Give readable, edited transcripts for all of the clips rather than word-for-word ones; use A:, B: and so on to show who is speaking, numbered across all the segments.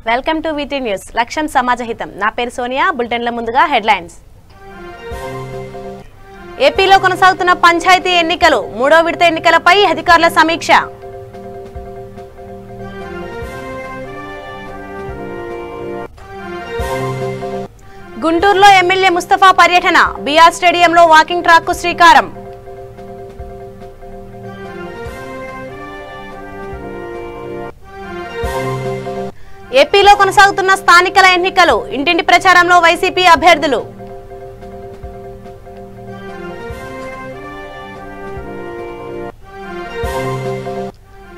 A: Welcome to వీటీ news. లక్ష్యం సమాజహితం. నా పేరు సోనియా. బులెటిన్ల ముందుగా హెడ్లైన్స్. ఏపీలో కొనసాగుతున్న పంచాయతీ ఎన్నికలు, మూడో విడత ఎన్నికలపై అధికారుల సమీక్ష. గుంటూరులో ఎమ్మెల్యే ముస్తఫా పర్యటన, బీఆర్ స్టేడియంలో వాకింగ్ ట్రాక్ కు శ్రీకారం. ఏపీలో కొనసాగుతున్న స్థానికల ఎన్నికలు, ఇంటింటి ప్రచారంలో వైసీపీ అభ్యర్థులు.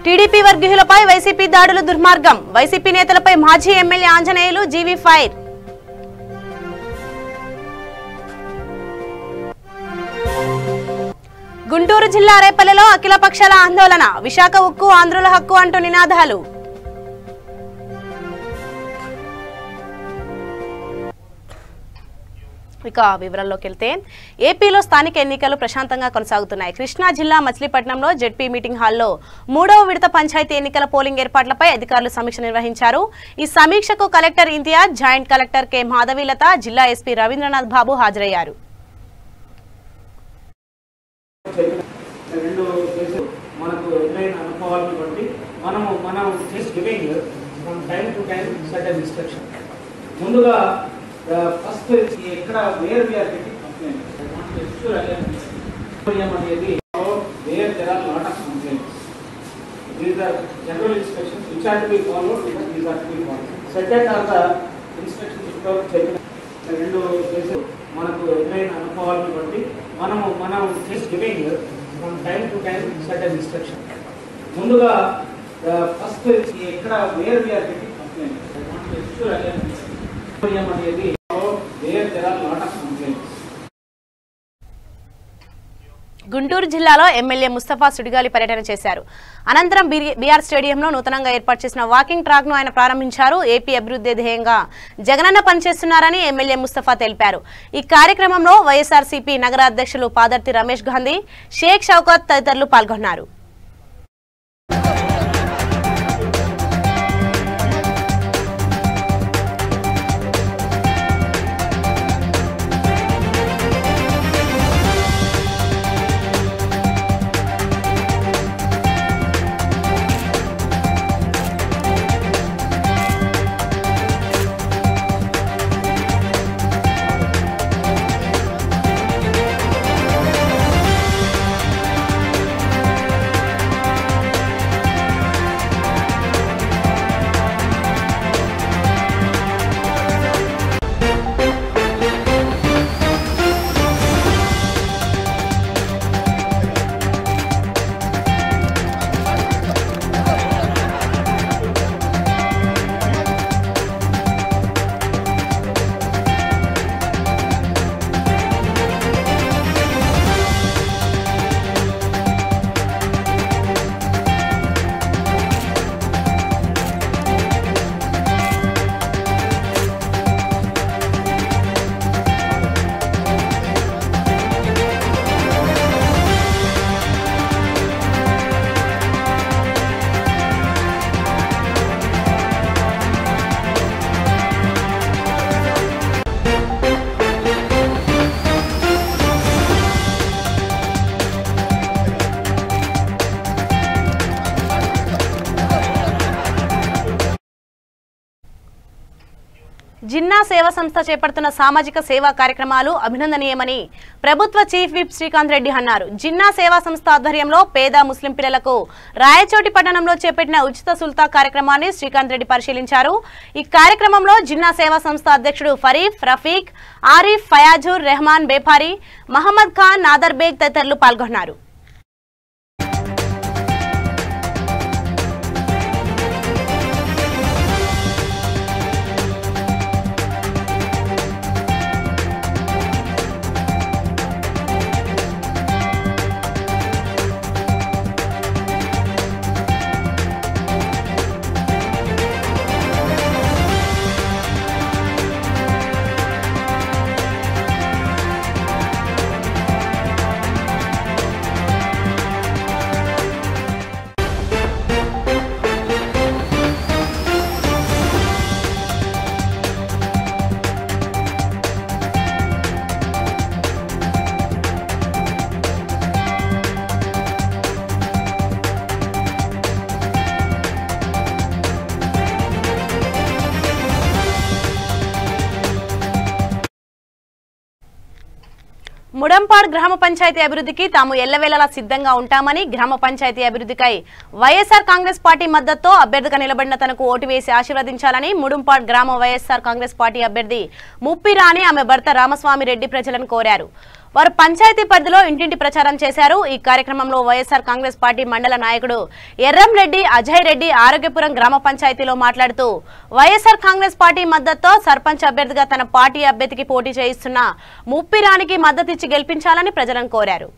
A: టీడీపీ వర్గీయులపై వైసీపీ దాడులు దుర్మార్గం, వైసీపీ నేతలపై మాజీ MLA Anjaneyulu GV fire. Guntur జిల్లా రేపల్లెలో అఖిల పక్షాల ఆందోళన, విశాఖ ఉక్కు ఆంధ్రుల హక్కు అంటూ నినాదాలు. ఇక వివరాల్లోకి వెళ్తే ఏపీలో స్థానిక ఎన్నికలు ప్రశాంతంగా కొనసాగుతున్నాయి. కృష్ణా జిల్లా మచిలీపట్నంలో జెడ్పీ మీటింగ్ హాల్లో మూడవ విడత పంచాయతీ ఎన్నికల పోలింగ్ ఏర్పాట్లపై అధికారులు సమీక్ష నిర్వహించారు. ఈ సమీక్షకు collector Imtiaz, joint collector K Madhavilatha, జిల్లా ఎస్పీ రవీంద్రనాథ్ బాబు హాజరయ్యారు.
B: ఫస్ట్ ఎక్కడ where we are getting complaints I want to assure again అనేది where there are lot of complaints these are general instructions which are to be followed because these are to be followed. Second are the instructions ఇప్పుడు చెప్పిన రెండు కేసులు మనకు ఎదురైన అనుభవాలను బట్టి మనం just giving from time to time certain instruction. ముందుగా ఫస్ట్ ఎక్కడ where we are getting complaints I want to assure again అనేది
A: గుంటూరు జిల్లాలో ఎమ్మెల్యే ముస్తఫా సుడిగాలి పర్యటన చేశారు. అనంతరం బీఆర్ స్టేడియంలో నూతనంగా ఏర్పాటు చేసిన వాకింగ్ ట్రాక్ ను ఆయన ప్రారంభించారు. ఏపీ అభివృద్ధి ధ్యేయంగా జగనన్న పనిచేస్తున్నారని ఎమ్మెల్యే ముస్తఫా తెలిపారు. ఈ కార్యక్రమంలో వైఎస్ఆర్సీపీ నగర అధ్యక్షులు పాదర్తి రమేష్ గాంధీ, షేక్ షౌకత్ తదితరులు పాల్గొన్నారు. జిన్నా సేవా సంస్థ చేపడుతున్న సామాజిక సేవా కార్యక్రమాలు అభినందనీయమని ప్రభుత్వ చీఫ్ విప్ శ్రీకాంత్ రెడ్డి అన్నారు. జిన్నా సేవా సంస్థ ఆధ్వర్యంలో పేద ముస్లిం పిల్లలకు రాయచోటి పట్టణంలో చేపట్టిన ఉచిత సుల్తా కార్యక్రమాన్ని శ్రీకాంత్ రెడ్డి పరిశీలించారు. ఈ కార్యక్రమంలో జిన్నా సేవా సంస్థ అధ్యక్షుడు ఫరీఫ్, రఫీక్, ఆరిఫ్, ఫయాజుర్ రెహమాన్ బేపారి, మహమ్మద్ ఖాన్, నాదర్ బేగ్ తదితరులు పాల్గొన్నారు. ముడంపాడ్ గ్రామ పంచాయతీ అభివృద్ధికి తాము ఎల్లవేళలా సిద్ధంగా ఉంటామని, గ్రామ పంచాయతీ అభివృద్ధికై వైఎస్ఆర్ కాంగ్రెస్ పార్టీ మద్దతుతో అభ్యర్థిగా నిలబడిన తనకు ఓటు వేసి ఆశీర్వదించాలని ముడంపాడ్ గ్రామ వైఎస్ఆర్ కాంగ్రెస్ పార్టీ అభ్యర్థి ముప్పిరాణి ఆమె భర్త రామస్వామి రెడ్డి ప్రజలను కోరారు. వారు పంచాయతీ పరిధిలో ఇంటింటి ప్రచారం చేశారు. ఈ కార్యక్రమంలో వైఎస్ఆర్ కాంగ్రెస్ పార్టీ మండల నాయకుడు ఎర్రంరెడ్డి అజయ్ రెడ్డి ఆరోగ్యపురం గ్రామ పంచాయతీలో మాట్లాడుతూ వైఎస్ఆర్ కాంగ్రెస్ పార్టీ మద్దతుతో సర్పంచ్ అభ్యర్థిగా తన పార్టీ అభ్యర్థికి పోటీ చేయిస్తున్న ముప్పిరానికి మద్దతు ఇచ్చి గెలిపించాలని ప్రజలను కోరారు.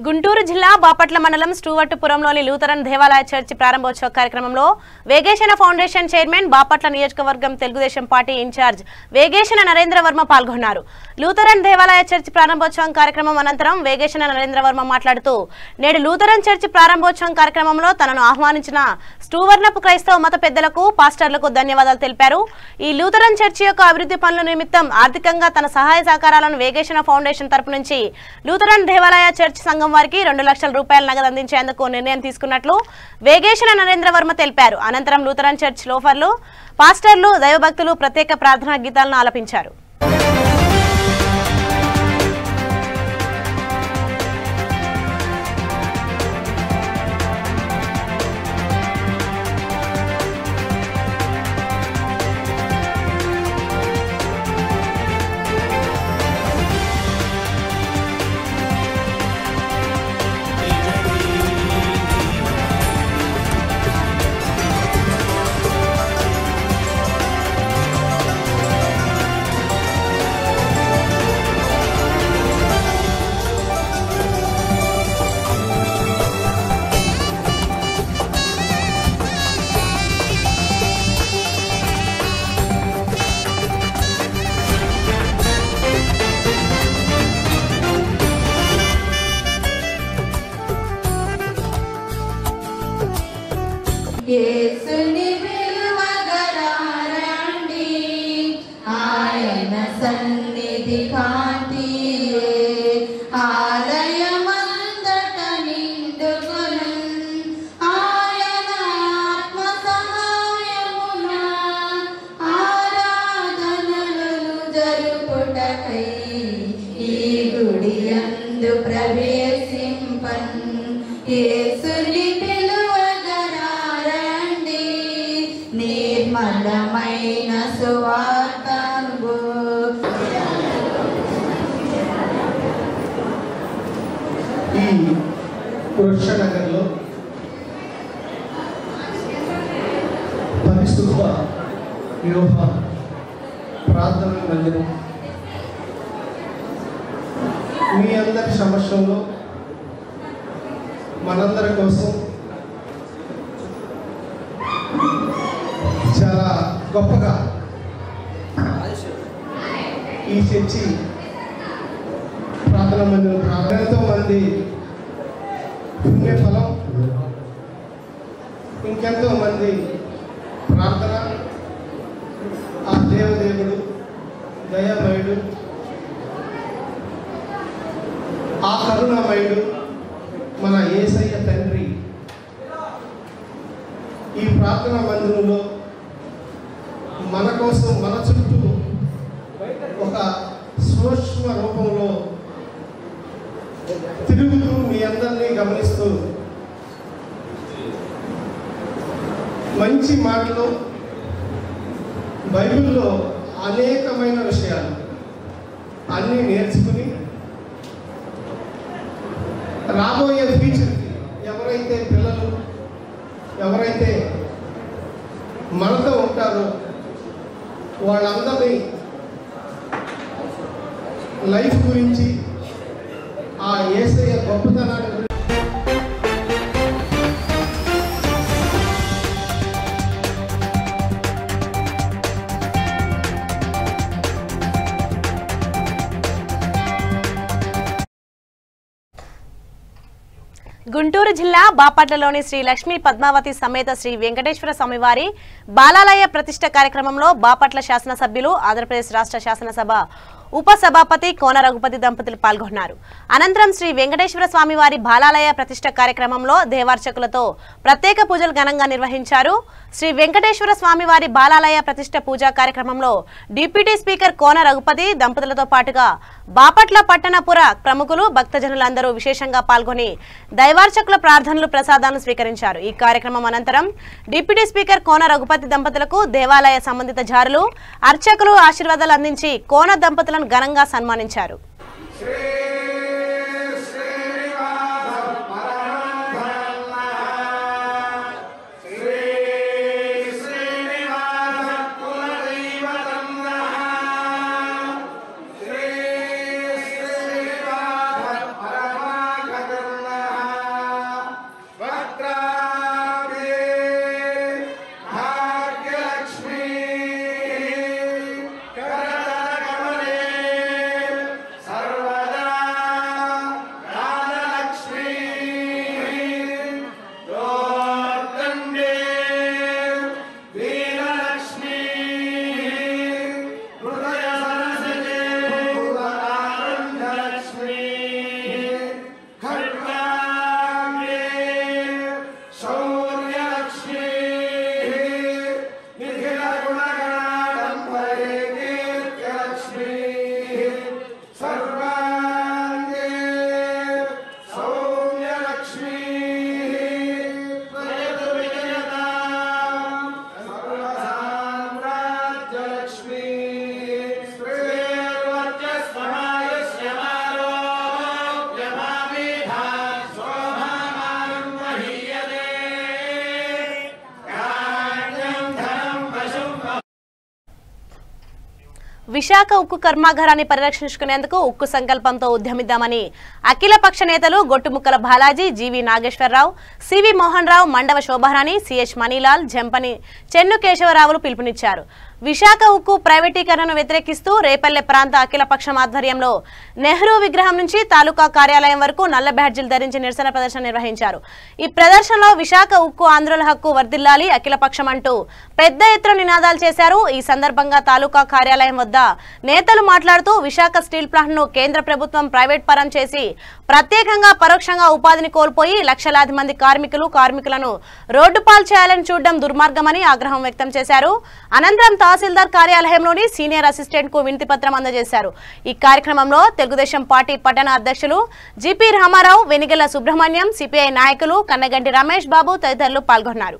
A: గుంటూరు జిల్లా బాపట్ల మండలం స్టూవర్టుపురంలోని లూథరన్ దేవాలయ చర్చి ప్రారంభోత్సవ కార్యక్రమంలో వేగేశన ఫౌండేషన్ చైర్మన్, బాపట్ల నియోజకవర్గం తెలుగుదేశం పార్టీ ఇన్ఛార్జ్ వేగేశన నరేంద్ర వర్మ పాల్గొన్నారు. లూథరన్ దేవాలయ చర్చి ప్రారంభోత్సవం కార్యక్రమం అనంతరం వేగేశన నరేంద్ర వర్మ మాట్లాడుతూ నేడు లూథరన్ చర్చి ప్రారంభోత్సవం కార్యక్రమంలో తనను ఆహ్వానించిన స్టూవర్నపు క్రైస్తవ మత పెద్దలకు, పాస్టర్లకు ధన్యవాదాలు తెలిపారు. ఈ లూథరన్ చర్చి యొక్క అభివృద్ధి పనుల నిమిత్తం ఆర్థికంగా తన సహాయ సహకారాలను వేగేశన ఫౌండేషన్ తరపు నుంచి లూథరన్ దేవాలయ చర్చి సంఘం వారికి 2 లక్షల రూపాయల నగదు అందించేందుకు నిర్ణయం తీసుకున్నట్లు వేగేశన నరేంద్ర వర్మ తెలిపారు. అనంతరం లూథరన్ చర్చ్ లోఫర్లు, పాస్టర్లు, దైవభక్తులు ప్రత్యేక ప్రార్థనా గీతాలను ఆలపించారు.
C: యేసుని పిలువగరారండి, ఆయన సన్నిధి కాంతియే ఆలయమందట నిండుకొను, ఆయన ఆత్మ సహాయమున ఆరాధనలు జరుపుటకై ఈ గుడి యందు ప్రవేశింపన్. యేసుని నిర్మలమైన సువార్తను
D: ఈ పురుషనగర్లో పరిశుద్ధ యోహ ప్రార్థన మందిరం మీ అందరి సమక్షంలో మనందరి కోసం చాలా గొప్పగా ఈ చర్చి ప్రార్థన మందిరం ఎంతో మంది పుణ్యఫలం ఇంకెంతో మంది మంది ప్రార్థన ఆ దేవదేవుడు దయామయుడు ఆ కరుణామయుడు మన యేసయ్య తండ్రి ఈ ప్రార్థనా మందిరంలో మన కోసం మన చుట్టూ ఒక సూక్ష్మ రూపంలో తిరుగుతూ మీ అందరినీ గమనిస్తూ మంచి మాటలు బైబిల్లో అనేకమైన విషయాలు అన్నీ నేర్చుకుని రాబోయే ఫ్యూచర్కి ఎవరైతే పిల్లలు ఎవరైతే మనతో ఉంటారో వాళ్ళందరినీ లైఫ్ గురించి ఆ యేసయ్య గొప్పతనాన్ని
A: గుంటూరు జిల్లా బాపట్లలోని శ్రీ లక్ష్మీ పద్మావతి సమేత శ్రీ వెంకటేశ్వర స్వామివారి బాలాలయ ప్రతిష్ఠ కార్యక్రమంలో బాపట్ల శాసనసభ్యులు ఆంధ్రప్రదేశ్ రాష్ట్ర శాసనసభ ఉపసభాపతి కోన రఘుపతి దంపతులు పాల్గొన్నారు. అనంతరం శ్రీ వెంకటేశ్వర స్వామివారి బాలాలయ ప్రతిష్ఠ కార్యక్రమంలో దేవార్చకులతో ప్రత్యేక పూజలు ఘనంగా నిర్వహించారు. శ్రీ వెంకటేశ్వర స్వామివారి బాలాలయ ప్రతిష్ఠ పూజా కార్యక్రమంలో డిప్యూటీ స్పీకర్ కోన రఘుపతి దంపతులతో పాటుగా బాపట్ల పట్టణపుర ప్రముఖులు భక్తజనులందరూ విశేషంగా పాల్గొని దైవార్చకుల ప్రార్థనలు ప్రసాదాలను స్వీకరించారు. ఈ కార్యక్రమం అనంతరం డిప్యూటీ స్పీకర్ కోన రఘుపతి దంపతులకు దేవాలయ సంబంధిత జారులు అర్చకులు ఆశీర్వాదాలు అందించి కోన దంపతులను ఘనంగా సన్మానించారు. విశాఖ ఉక్కు కర్మాగారాన్ని పరిరక్షించుకునేందుకు ఉక్కు సంకల్పంతో ఉద్యమిద్దామని అఖిలపక్ష నేతలు గొట్టుముక్కల బాలాజీ, జీవి నాగేశ్వరరావు, సివి మోహన్ రావు, మండవ శోభారాణి, సిహెచ్ మనీలాల్, జంపని చెన్ను కేశవరావులు పిలుపునిచ్చారు. విశాఖ ఉక్కు ప్రైవేటీకరణను వ్యతిరేకిస్తూ రేపల్లె ప్రాంత అఖిలపక్షం ఆధ్వర్యంలో నెహ్రూ విగ్రహం నుంచి తాలూకా కార్యాలయం వరకు నల్ల బ్యాడ్జీలు ధరించి నిరసన ప్రదర్శన నిర్వహించారు. ఈ ప్రదర్శనలో విశాఖ ఉక్కు ఆంధ్రుల హక్కు వర్ధిల్లాలి అఖిలపక్షం అంటూ పెద్ద ఎత్తున నినాదాలు చేశారు. ఈ సందర్భంగా తాలూకా కార్యాలయం వద్ద నేతలు మాట్లాడుతూ విశాఖ స్టీల్ ప్లాంట్ ను కేంద్ర ప్రభుత్వం ప్రైవేట్ పరం చేసి ప్రత్యేకంగా పరోక్షంగా ఉపాధిని కోల్పోయి లక్షలాది మంది కార్మికులను రోడ్డుపాలు చేయాలని చూడడం దుర్మార్గమని ఆగ్రహం వ్యక్తం చేశారు. అనంతరం తహసీల్దార్ కార్యాలయంలోని సీనియర్ అసిస్టెంట్ కు వినతి పత్రం అందజేశారు. ఈ కార్యక్రమంలో తెలుగుదేశం పార్టీ పట్టణ అధ్యక్షులు జిపి రామారావు, వెనిగెల సుబ్రహ్మణ్యం, సిపిఐ నాయకులు కన్నగంటి రమేష్ బాబు తదితరులు పాల్గొన్నారు.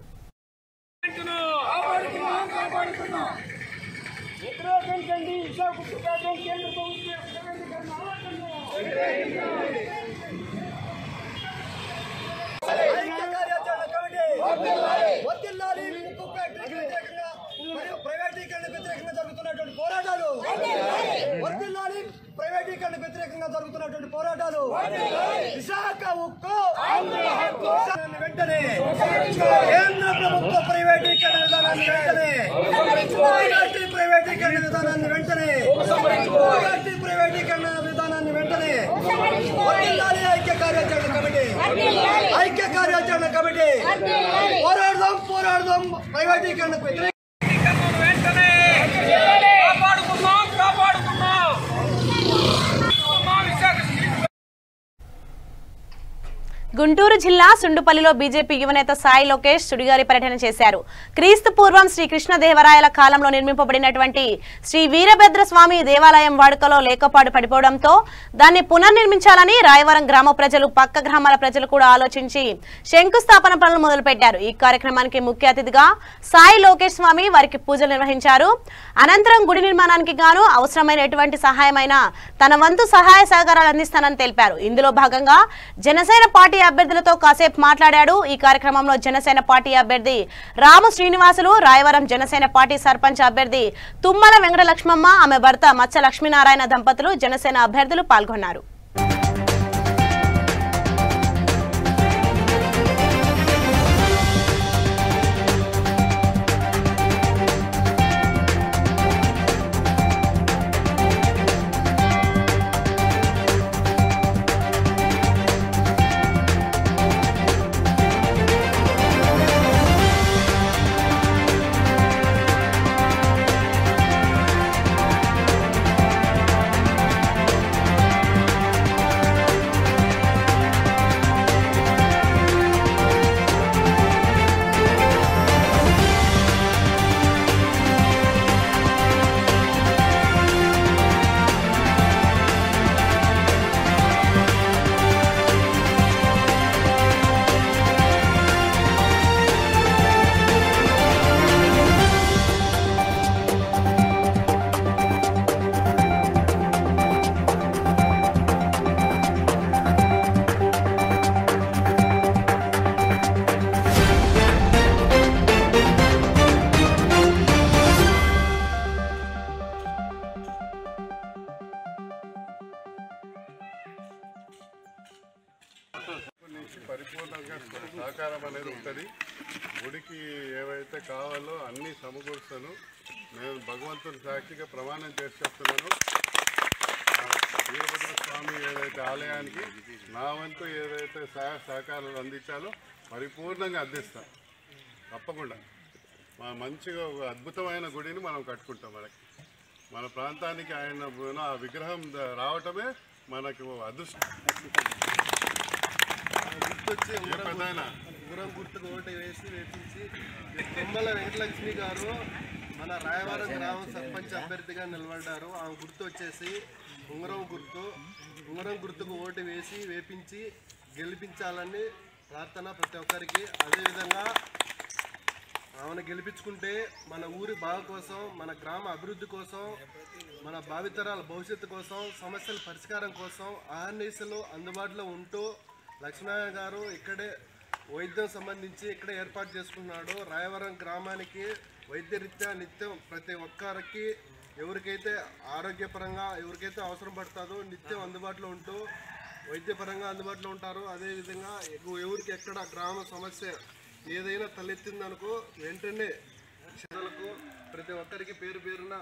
E: విశాఖ ఉక్కు వెంటనే కేంద్ర ప్రభుత్వ ప్రైవేటీకరణ విధానాన్ని వెంటనే ప్రైవేటీకరణ విధానాన్ని వెంటనే ప్రైవేటీకరణ విధానాన్ని వెంటనే ఐక్య కార్యాచరణ కమిటీ పోరాడదాం పోరాడదాం ప్రైవేటీకరణకు వ్యతిరేకంగా.
A: గుంటూరు జిల్లా సుండుపల్లిలో బీజేపీ యువనేత సాయి లోకేష్ సుడిగాలి పర్యటన చేశారు. క్రీస్తు పూర్వం శ్రీ కృష్ణదేవరాయల కాలంలో నిర్మింపబడినటువంటి శ్రీ వీరభద్ర స్వామి దేవాలయం వాడుకలో లేకపాటు పడిపోవడంతో దాన్ని పునర్నిర్మించాలని రాయవరం గ్రామ ప్రజలు, పక్క గ్రామాల ప్రజలు కూడా ఆలోచించి శంకుస్థాపన పనులు మొదలుపెట్టారు. ఈ కార్యక్రమానికి ముఖ్య అతిథిగా సాయి లోకేష్ స్వామి వారికి పూజలు నిర్వహించారు. అనంతరం గుడి నిర్మాణానికి గాను అవసరమైన ఎటువంటి సహాయమైనా తన వంతు సహాయ సహకారాలు అందిస్తానని తెలిపారు. ఇందులో భాగంగా జనసేన పార్టీ అభ్యర్థులతో కాసేపు మాట్లాడాడు. ఈ కార్యక్రమంలో జనసేన పార్టీ అభ్యర్థి రాము శ్రీనివాసులు, రాయవరం జనసేన పార్టీ సర్పంచ్ అభ్యర్థి తుమ్మల వెంకటలక్ష్మమ్మ, ఆమె భర్త మచ్చ లక్ష్మీనారాయణ దంపతులు, జనసేన అభ్యర్థులు పాల్గొన్నారు.
F: పరిపూర్ణంగా సహకారం అనేది ఉంటుంది. గుడికి ఏవైతే కావాలో అన్నీ సమకూరుస్తాను. నేను భగవంతుని సాక్షిగా ప్రమాణం చేసి చెప్తున్నాను. వీరభద్ర స్వామి ఏదైతే ఆలయానికి నా వంతు ఏదైతే సహకారాలు అందించాలో పరిపూర్ణంగా అందిస్తాను. తప్పకుండా మంచిగా ఒక అద్భుతమైన గుడిని మనం కట్టుకుంటాం. మన ప్రాంతానికి ఆయన ఆ విగ్రహం రావటమే మనకు అదృష్టం.
G: గుర్తొచ్చి ఉంగరం గుర్తుకు ఓటు వేపించి తుమ్మల వెంకటలక్ష్మి గారు మన రాయవరం గ్రామం సర్పంచ్ అభ్యర్థిగా నిలబడ్డారు. ఆమె గుర్తు వచ్చేసి ఉంగరం గుర్తుకు ఓటు వేపించి గెలిపించాలని ప్రార్థన ప్రతి ఒక్కరికి. అదేవిధంగా ఆమెను గెలిపించుకుంటే మన ఊరి బాగు కోసం, మన గ్రామ అభివృద్ధి కోసం, మన భావితరాల భవిష్యత్తు కోసం, సమస్యల పరిష్కారం కోసం ఆర్ఎన్ఎస్లో అందుబాటులో ఉంటూ లక్ష్మీనారాయణ గారు ఇక్కడే వైద్యం సంబంధించి ఇక్కడే ఏర్పాటు చేసుకున్నాడు. రాయవరం గ్రామానికి వైద్యరీత్యా నిత్యం ప్రతి ఒక్కరికి ఎవరికైతే ఆరోగ్యపరంగా ఎవరికైతే అవసరం పడుతుందో నిత్యం అందుబాటులో ఉంటూ వైద్యపరంగా అందుబాటులో ఉంటారు. అదేవిధంగా ఎవరికి ఎక్కడ గ్రామ సమస్య ఏదైనా తలెత్తిందనుకో వెంటనే ప్రజలకు ప్రతి ఒక్కరికి పేరు పేరున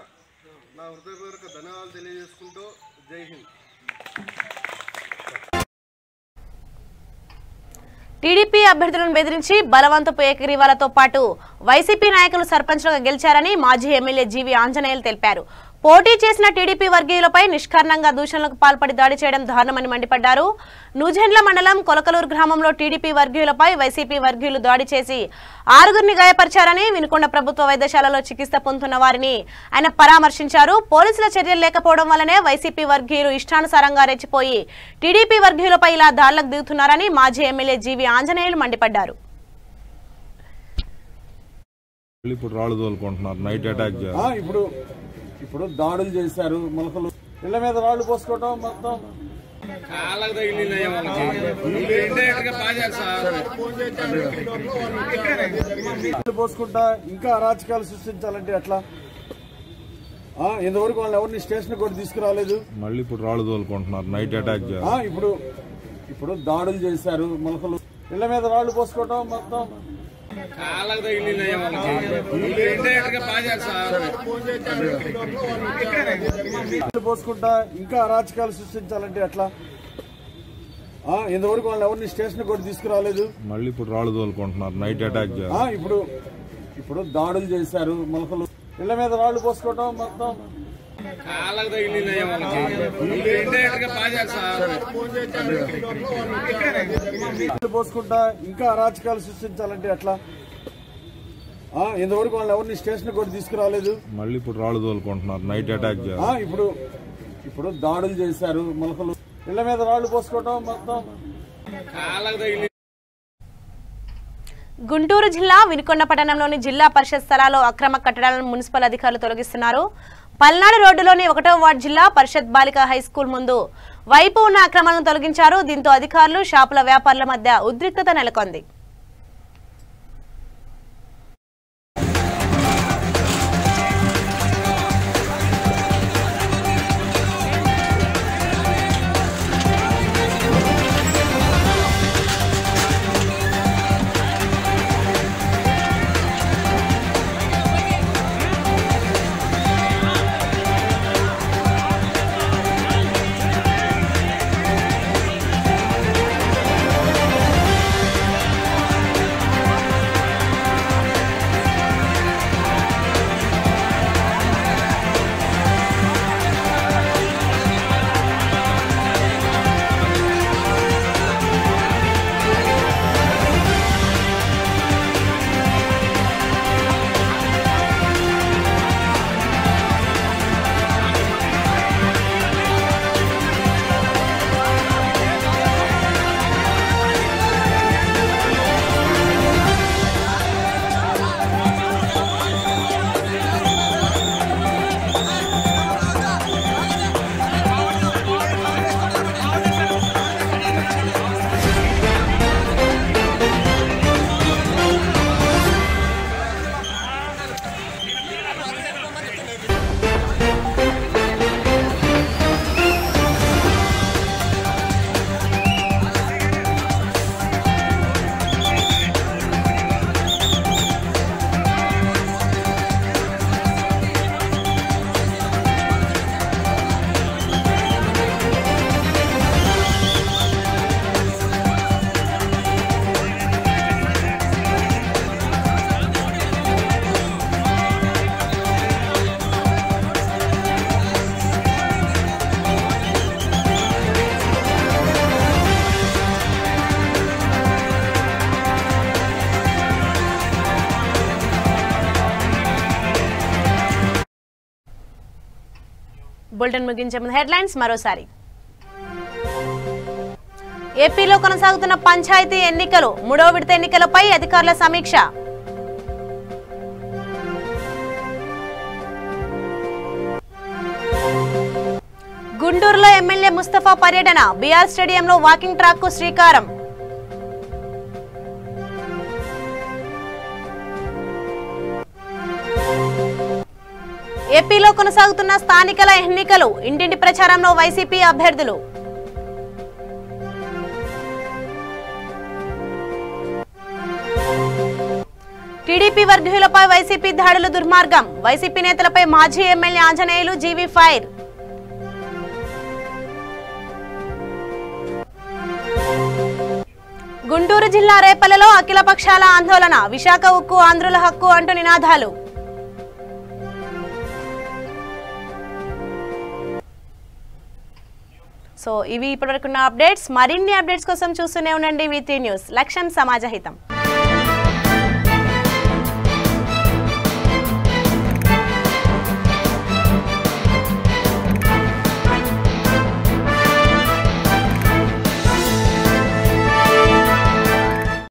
G: నా హృదయపూర్వక ధన్యవాదాలు తెలియజేసుకుంటూ జై హింద్.
A: టీడీపీ అభ్యర్థులను బెదిరించి బలవంతపు ఏకగ్రీవాలతో పాటు వైసీపీ నాయకులు సర్పంచ్లుగా గెలిచారని మాజీ ఎమ్మెల్యే జీవి ఆంజనేయులు తెలిపారు. పోటీ చేసిన టీడీపీ వర్గీయులపై నిష్కారణంగా దూషణలకు పాల్పడి దాడి చేయడం దారుణమని మండిపడ్డారు. నూజెండ్ల మండలం కొలకలూరు గ్రామంలో టీడీపీ వర్గీయులపై వైసీపీ వర్గీయులు దాడి చేసి 6గురిని గాయపరిచారని, వినుకొండ ప్రభుత్వ వైద్యశాలలో చికిత్స పొందుతున్న వారిని ఆయన పరామర్శించారు. పోలీసుల చర్యలు లేకపోవడం వల్లనే వైసీపీ వర్గీయులు ఇష్టానుసారంగా రెచ్చిపోయి టీడీపీ వర్గీయులపై ఇలా దాడులకు దిగుతున్నారని మాజీ ఎమ్మెల్యే జీవి ఆంజనేయులు మండిపడ్డారు.
H: ఇప్పుడు దాడులు చేశారు, మొలకలు ఇళ్ల మీద రాళ్లు పోసుకోవటం, మొత్తం పోసుకుంటా ఇంకా అరాచకాలు సృష్టించాలంటే ఎట్లా? ఇంతవరకు వాళ్ళు ఎవరిని స్టేషన్ కూడా తీసుకురాలేదు.
I: మళ్ళీ ఇప్పుడు రాళ్ళు తోలుకుంటున్నారు, నైట్ అటాక్.
H: ఇప్పుడు దాడులు చేశారు, మొలకలు ఇళ్ల మీద రాళ్లు పోసుకోవటం, మొత్తం పోసుకుంటా ఇంకా అరాచకాలు సృష్టించాలంటే ఎట్లా? ఇంతవరకు వాళ్ళు ఎవరిని స్టేషన్ కూడా తీసుకురాలేదు.
I: మళ్ళీ ఇప్పుడు రాళ్ళు తోలుకుంటున్నారు, నైట్ అటాక్.
H: ఇప్పుడు దాడులు చేశారు, మొలకలు ఇళ్ల మీద రాళ్లు పోసుకోవటం మొత్తం పోసుకుంటా ఇంకా అరాచకాలు సృష్టించాలంటే ఎట్లా? ఇంతవరకు వాళ్ళు ఎవరిని స్టేషన్ కూడా తీసుకురాలేదు.
I: మళ్ళీ ఇప్పుడు రాళ్ళు తోలుకుంటున్నారు, నైట్ అటాక్
H: ఇప్పుడు దాడులు చేశారు, మొలకలు ఇళ్ల మీద రాళ్లు పోసుకోవటం మొత్తం.
A: గుంటూరు జిల్లా వినుకొండ పట్టణంలోని జిల్లా పరిషత్ స్థలాల్లో అక్రమ కట్టడాలను మున్సిపల్ అధికారులు తొలగిస్తున్నారు. పల్నాడు రోడ్డులోని 1వ వార్డు జిల్లా పరిషత్ బాలికా హైస్కూల్ ముందు వైపు ఉన్న అక్రమాలను తొలగించారు. దీంతో అధికారులు, షాపుల వ్యాపారుల మధ్య ఉద్రిక్తత నెలకొంది. బులెటిన్ ముగించే ముందు హెడ్లైన్స్ మరోసారి. ఏపీలో కొనసాగుతున్న పంచాయతీ ఎన్నికలు, 3వ విడత ఎన్నికలపై అధికారుల సమీక్ష. గుంటూరులో ఎమ్మెల్యే ముస్తఫా పర్యటన, బీఆర్ స్టేడియంలో వాకింగ్ ట్రాక్ కు శ్రీకారం. ఏపీలో కొనసాగుతున్న స్థానికల ఎన్నికలు, ఇంటింటి ప్రచారంలో వైసీపీ అభ్యర్థులు. టీడీపీ వర్గీయులపై వైసీపీ దాడులు దుర్మార్గం, వైసీపీ నేతలపై మాజీ MLA Anjaneyulu GV fire. Guntur జిల్లా రేపల్లెలో అఖిలపక్షాల ఆందోళన, విశాఖ ఉక్కు ఆంధ్రుల హక్కు అంటూ నినాదాలు. సో ఇవి ఇప్పటివరకున్న అప్డేట్స్. మరిన్ని అప్డేట్స్ కోసం చూస్తూనే ఉండండి V3 న్యూస్. లక్ష్యం సమాజహితం.